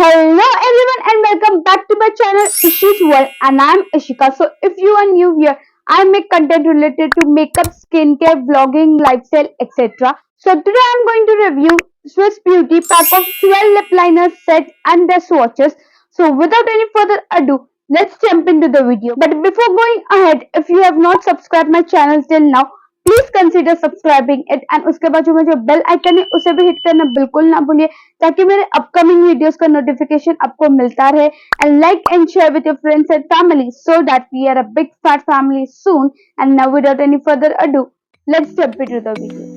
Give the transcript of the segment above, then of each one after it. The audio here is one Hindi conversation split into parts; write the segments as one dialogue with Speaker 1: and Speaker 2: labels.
Speaker 1: Hello everyone and welcome back to my channel Ishi's World, and I'm Ishika. So if you are new here, I make content related to makeup, skincare, vlogging, lifestyle, etc. So today I'm going to review Swiss Beauty pack of 12 lip liners set and their swatches. So without any further ado, let's jump into the video. But before going ahead, if you have not subscribed my channel till now, please consider subscribing it and उसके बाद जो बेल आइकन है उसे भी हिट करना बिल्कुल ना भूलिए ताकि मेरे अपकमिंग वीडियोस का नोटिफिकेशन आपको मिलता रहे and like and share with your friends and family so that we are a big fat family soon and now without any further ado let's jump into the video.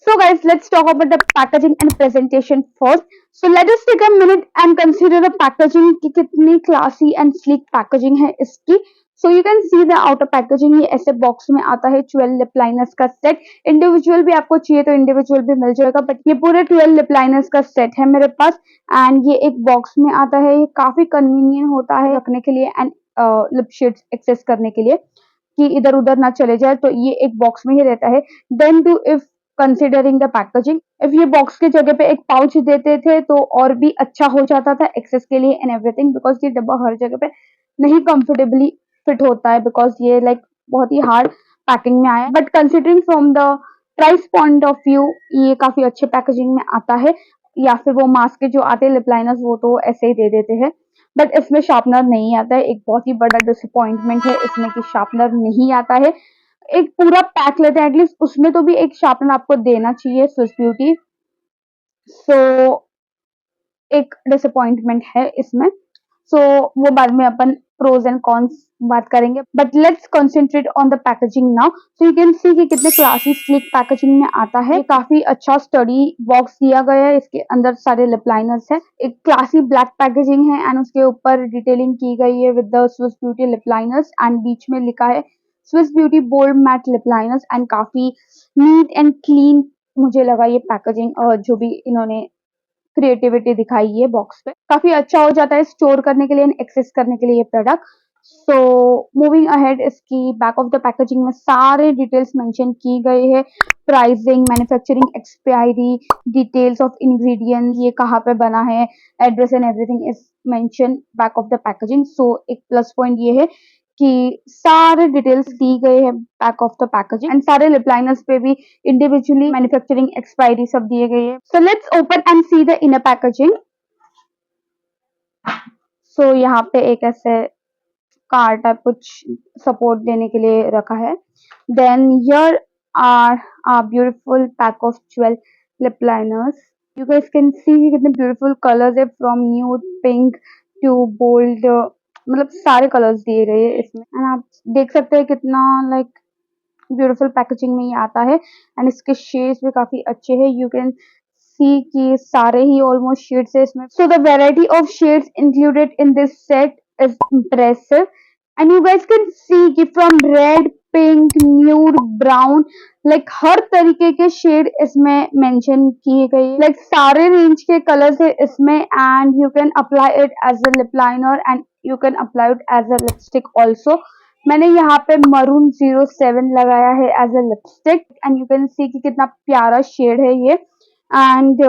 Speaker 1: So guys, let's talk about the packaging and presentation first. So let us take a minute and consider the packaging की कितनी classy and sleek packaging है इसकी. So you can see the outer packaging. ये ऐसे box में आता है 12 lip liners का set. Individual भी आपको चाहिए तो individual भी मिल जाएगा, but ये पूरे 12 lip liners का set है मेरे पास and ये एक box में आता है. ये काफी convenient होता है रखने के लिए and lip shades access करने के लिए कि इधर उधर ना चले जाए, तो ये एक बॉक्स में ही रहता है. Then to if considering the packaging, if ये बॉक्स के जगह पे एक पाउच देते थे तो और भी अच्छा हो जाता था एक्सेस के लिए एंड एवरीथिंग, बिकॉज ये डब्बा हर जगह पे नहीं कंफर्टेबली फिट होता है बिकॉज ये लाइक बहुत ही हार्ड पैकिंग में आया. But considering from the price point of view ये काफी अच्छे पैकेजिंग में आता है. या फिर वो मास्क के जो आते हैं लिप लाइनर्स वो तो ऐसे ही दे देते हैं, बट इसमें शार्पनर नहीं आता है. एक बहुत ही बड़ा डिसअपॉइंटमेंट है इसमें कि शार्पनर नहीं आता है. एक पूरा पैक लेते हैं एटलीस्ट उसमें तो भी एक शार्पनर आपको देना चाहिए स्विस ब्यूटी. सो एक डिसअपॉइंटमेंट है इसमें. सो वो बाद में अपन प्रोज एंड कॉन्स बात करेंगे, but let's concentrate on the packaging now. So you can see कि कितने क्लासी स्लिक पैकेजिंग में आता है. काफी अच्छा स्टडी बॉक्स दिया गया है, इसके अंदर सारे लिप लाइनर्स है. एक क्लासी ब्लैक पैकेजिंग है एंड उसके ऊपर डिटेलिंग की गई है with the Swiss Beauty lip liners and बीच में लिखा है Swiss Beauty bold matte lip liners and काफी नीट एंड क्लीन मुझे लगा ये पैकेजिंग. और जो भी इन्होंने क्रिएटिविटी दिखाई है बॉक्स पे, काफी अच्छा हो जाता है स्टोर करने के लिए एंड एक्सेस करने के लिए ये प्रोडक्ट. सो मूविंग अहेड, इसकी बैक ऑफ द पैकेजिंग में सारे डिटेल्स मेंशन की गए हैं. Pricing, manufacturing expiry, details of ingredients, ये कहाँ पे बना है, address and everything is mention back of the packaging. So एक प्लस पॉइंट ये है कि सारे डिटेल्स दी गए हैं back of the packaging and सारे लिप लाइनर्स पे भी इंडिविजुअली मैन्युफैक्चरिंग एक्सपायरी सब दिए गए हैं. So let's open and see the inner packaging. So यहाँ पे एक ऐसे कार्ड टाइप कुछ सपोर्ट देने के लिए रखा है. Then here are a beautiful pack of 12 lip liners. You guys can see कितने beautiful colors है, from nude pink to bold, मतलब सारे कलर्स दिए गए हैं इसमें एंड आप देख सकते हैं कितना लाइक ब्यूटीफुल पैकेजिंग में ये आता है एंड इसके शेड्स भी काफी अच्छे हैं. यू कैन सी कि सारे ही ऑलमोस्ट शेड्स है इसमें. So the variety of shades included in this set is impressive and you guys can see कि from red, pink, nude, brown, like हर तरीके के शेड इसमें मेंशन किए गए, लाइक सारे रेंज के कलर्स है इसमें and you can apply it as a lip liner and you can apply it as a lipstick also. मैंने यहाँ पे मरून 07 लगाया है as a lipstick and you can see कि कितना प्यारा शेड है ये and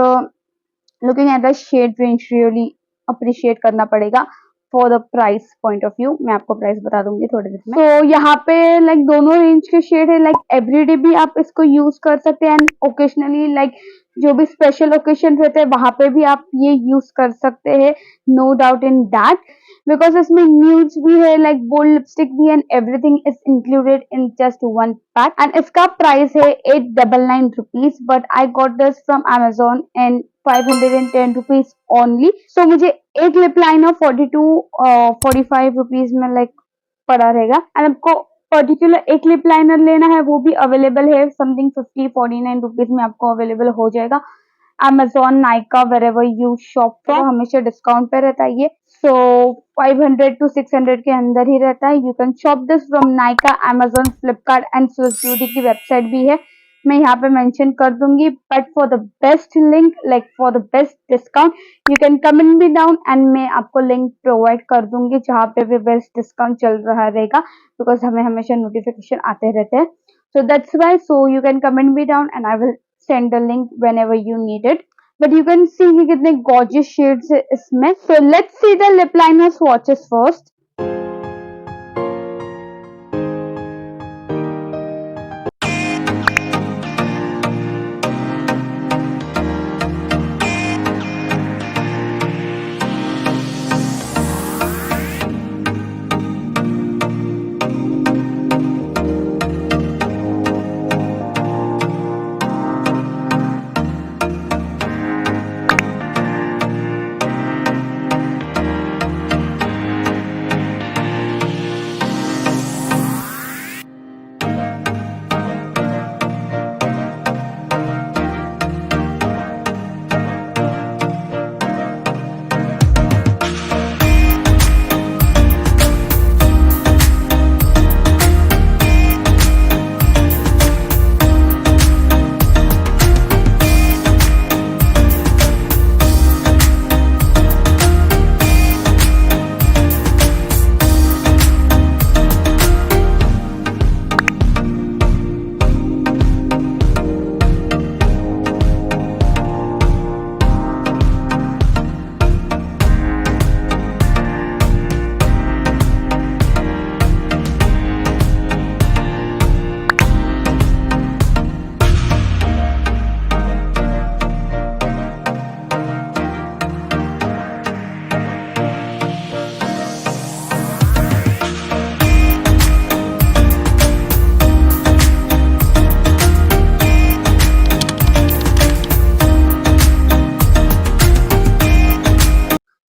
Speaker 1: looking at the shade range really appreciate करना पड़ेगा for the price point of view. मैं आपको प्राइस बता दूंगी थोड़ी देर में. तो यहाँ पे लाइक दोनों रेंज के शेड है, लाइक एवरीडे भी आप इसको यूज कर सकते हैं एंड ओकेशनली लाइक जो भी स्पेशल ओकेशन रहते हैं वहां पे भी आप ये यूज कर सकते हैं. No doubt in that, because इसमें न्यूड्स भी है, लाइक बोल्ड लिपस्टिक भी and everything is included in just one pack and इसका प्राइस है 899 rupees. But I got this from Amazon and 510 rupees only. So मुझे एक लिप लाइनर 45 रुपीज में लाइक पड़ा रहेगा एंड आपको पर्टिकुलर एक लिप लाइनर लेना है वो भी अवेलेबल है. समथिंग 49 रुपीज में आपको अवेलेबल हो जाएगा. Amazon, Nykaa, wherever you shop for, हमेशा डिस्काउंट पे रहता है ये. सो 500 to 600 के अंदर ही रहता है. You can shop this from Nykaa, Amazon, Flipkart and Swiss beauty की वेबसाइट भी है. मैं यहाँ पे मेंशन कर दूंगी, but for the best link like for the best discount you can comment me down and मैं आपको लिंक प्रोवाइड कर दूंगी जहाँ पे भी बेस्ट डिस्काउंट चल रहा रहेगा, बिकॉज हमें हमेशा नोटिफिकेशन आते रहते हैं. So that's why, so you can comment me down and I will send the link whenever you need it. But you can see कि कितने gorgeous shades है इसमें. So let's see the lip liner swatches first.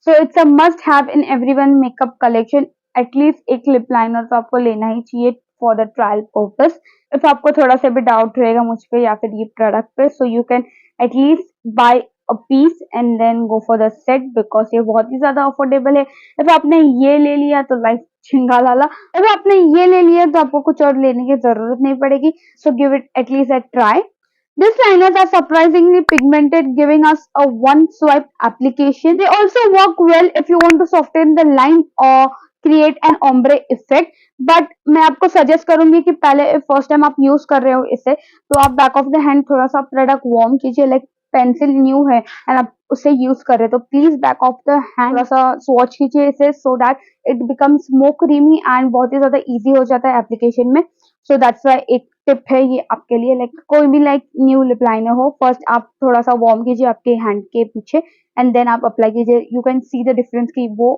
Speaker 1: So it's a must have in everyone makeup collection. At least एक लिप लाइनर तो आपको लेना ही चाहिए for the trial purpose. If आपको थोड़ा सा भी डाउट रहेगा मुझ पे या फिर ये प्रोडक्ट पे, so you can at least buy a piece and then go for the set, because ये बहुत ही ज्यादा अफोर्डेबल है. इफ आपने ये ले लिया तो लाइफ छिंगा लाला. इफ आपने ये ले लिया तो आपको कुछ और लेने की जरूरत नहीं पड़ेगी. So give it at least a try. These liners are surprisingly pigmented, giving us a one-swipe application. They also work well if you want to soften the line or create an ombre effect. But मैं आपको सजेस्ट करूंगी कि पहले फर्स्ट टाइम आप यूज कर रहे हो इसे, तो आप बैक ऑफ द हैंड थोड़ा सा प्रोडक्ट वार्म कीजिए. लाइक पेंसिल न्यू है एंड आप उसे यूज कर रहे हो तो please back of the hand थोड़ा सा स्वॉच कीजिए इसे, so that it becomes more creamy and बहुत ही ज्यादा इजी हो जाता है एप्लीकेशन में. सो दैट्स वाई एक टिप है ये आपके लिए. लाइक कोई भी लाइक न्यू लिप लाइनर हो, फर्स्ट आप थोड़ा सा वार्म कीजिए आपके हैंड के पीछे एंड देन आप अप्लाई कीजिए. You can see the difference कि वो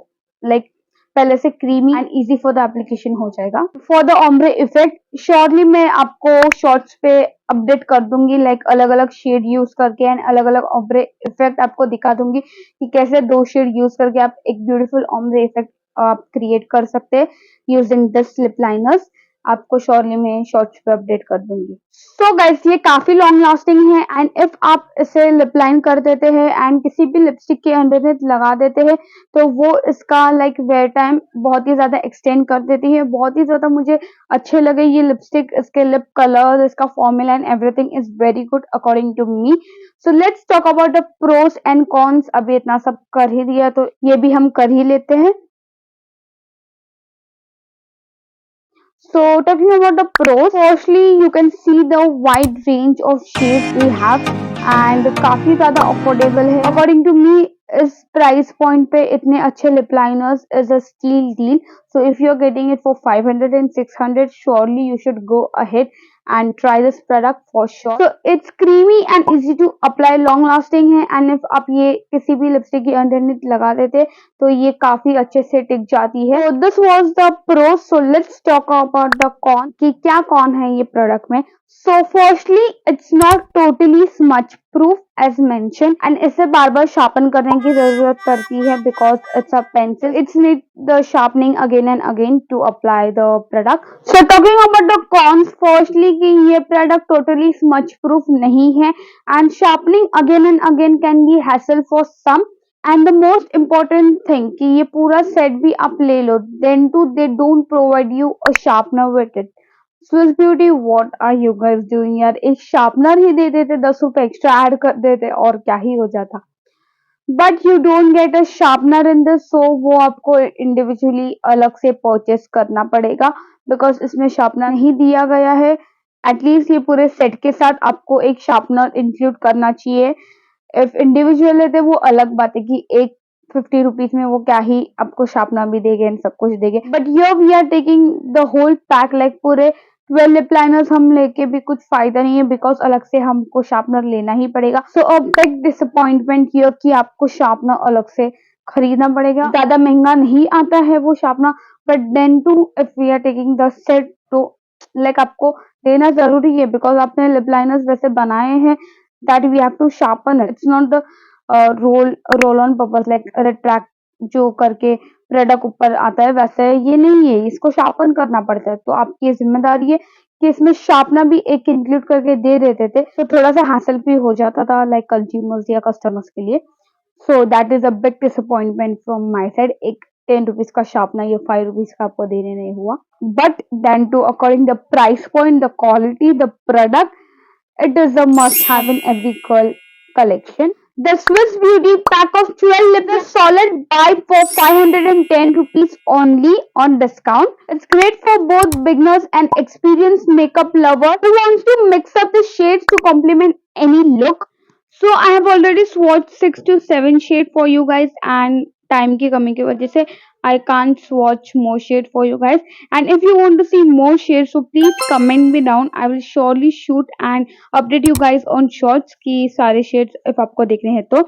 Speaker 1: लाइक पहले से creamy and easy for the application हो जाएगा. For the ombre effect surely मैं आपको शॉर्ट्स पे अपडेट कर दूंगी, लाइक अलग अलग शेड यूज करके एंड अलग अलग ओम्ब्रे इफेक्ट आपको दिखा दूंगी कि कैसे दो शेड यूज करके आप एक ब्यूटीफुल ओम्ब्रे इफेक्ट आप क्रिएट कर सकते हैं यूजिंग दिस लिप लाइनर्स. आपको श्योरली मैं शॉर्ट्स पे अपडेट कर दूंगी. सो गाइस ये काफी लॉन्ग लास्टिंग है एंड इफ आप इसे लिप लाइन कर देते हैं एंड किसी भी लिपस्टिक के अंडरनेथ लगा देते हैं तो वो इसका लाइक वेयर टाइम बहुत ही ज्यादा एक्सटेंड कर देती है. बहुत ही ज्यादा मुझे अच्छे लगे ये लिपस्टिक, इसके लिप कलर, इसका formula and everything is very good according to me. So let's talk about the pros and cons. अभी इतना सब कर ही दिया तो ये भी हम कर ही लेते हैं. So talking about the pros, firstly you can see the wide range of shades we have and काफी ज्यादा affordable है. According to me इस प्राइस पॉइंट पे इतने अच्छे lip liners is a steal deal. So if you are getting it for 500 and 600, surely you should go ahead and try this product for sure. So it's creamy and easy to apply, long lasting है and if आप ये किसी भी लिपस्टिक के अंडरनीथ लगा देते तो ये काफी अच्छे से टिक जाती है. So this was the pro. So let's talk about the con कि क्या कौन है ये प्रोडक्ट में. So firstly it's not totally smudge proof as mentioned and इसे बार बार शार्पन करने की जरूरत पड़ती है because it's a pencil. It's need the sharpening again and again to apply the product. So talking about the cons, firstly कि ये product totally smudge proof नहीं है and sharpening again and again can be hassle for some. And the most important thing कि ये पूरा set भी आप ले लो then too they don't provide you a sharpener with it. Swiss Beauty what are you guys doing यार, एक शार्पनर ही दे देते, 10 रुपए एक्स्ट्रा ऐड कर देते और क्या ही हो जाता। But you don't get a sharpener in this, so वो आपको इंडिविजुअली अलग से परचेस करना पड़ेगा बिकॉज इसमें शार्पनर नहीं दिया गया है। एटलीस्ट ये पूरे सेट के साथ आपको एक शार्पनर इंक्लूड करना चाहिए। इफ इंडिविजुअल लेते वो अलग बात है कि एक 50 रुपीज में वो क्या ही आपको शार्पनर भी देंगे एंड सब कुछ देंगे। But here we are taking the whole pack, like पूरे 12 लिप लाइनर्स हम लेके भी कुछ फायदा नहीं है बिकॉज अलग से हमको शार्पनर लेना ही पड़ेगा। सो अ बिग डिसअपॉइंटमेंट हियर कि आपको शार्पनर अलग से खरीदना पड़ेगा। ज्यादा महंगा नहीं आता है वो sharpener, but then to if we are taking the set तो लाइक आपको देना जरूरी है बिकॉज आपने लिप लाइनर्स वैसे बनाए हैं that we have to sharpen it. It's not the roll on purpose like retract जो करके प्रोडक्ट ऊपर आता है वैसे ये नहीं है, इसको शार्पन करना पड़ता है। तो आपकी ये जिम्मेदारी है कि इसमें शार्पनर भी एक इंक्लूड करके दे देते थे तो थोड़ा सा हासिल भी हो जाता था लाइक कंज्यूमर्स या कस्टमर्स के लिए। So that is a big disappointment from my side. एक 10 रुपीज का शार्पनर या 5 रुपीज का आपको देने नहीं हुआ। But then to according the price point, the quality, the product, it is a must-have in every girl collection. The Swiss Beauty pack of 12 lip is solid buy for 510 rupees only on discount. It's great for both beginners and experienced makeup lover who wants to mix up the shades to complement any look. So I have already swatched 6 to 7 shade for you guys and time की कमी की वजह से I can't swatch more shade for you guys. And if you want to see more shades, so please comment me down. I will surely shoot and update you guys on shorts की सारे shades if आपको देखने हैं तो।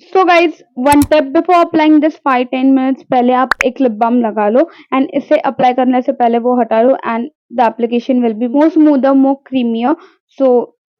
Speaker 1: So guys, one tip before applying this 5-10 minutes पहले आप एक lip balm लगा लो and इसे apply करने से पहले वो हटा लो and the application will be more smoother, more creamier. So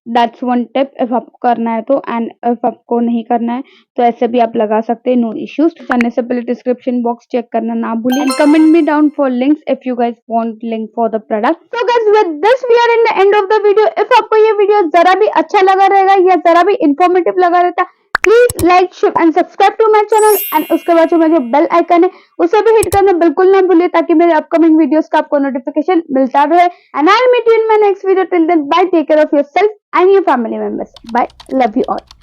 Speaker 1: that's one tip if आपको करना है तो, एंड इफ आपको नहीं करना है तो ऐसे भी आप लगा सकते हैं, नो इश्यूज। करने से पहले डिस्क्रिप्शन बॉक्स चेक करना ना भूलिए and comment me down for links if you guys want link for the product. So guys with this we are in the end of the video. If आपको ये वीडियो जरा भी अच्छा लगा रहेगा या जरा भी इंफॉर्मेटिव लगा रहता, please like share and subscribe to my channel and उसके बाद में जो बेल आइकन है उसे भी हिट करना बिल्कुल ना भूलिए ताकि मेरे अपकमिंग वीडियोस का आपको नोटिफिकेशन मिलता रहे। And I will meet you in my next video. Till then bye, take care of yourself and your family members. Bye. Love you all.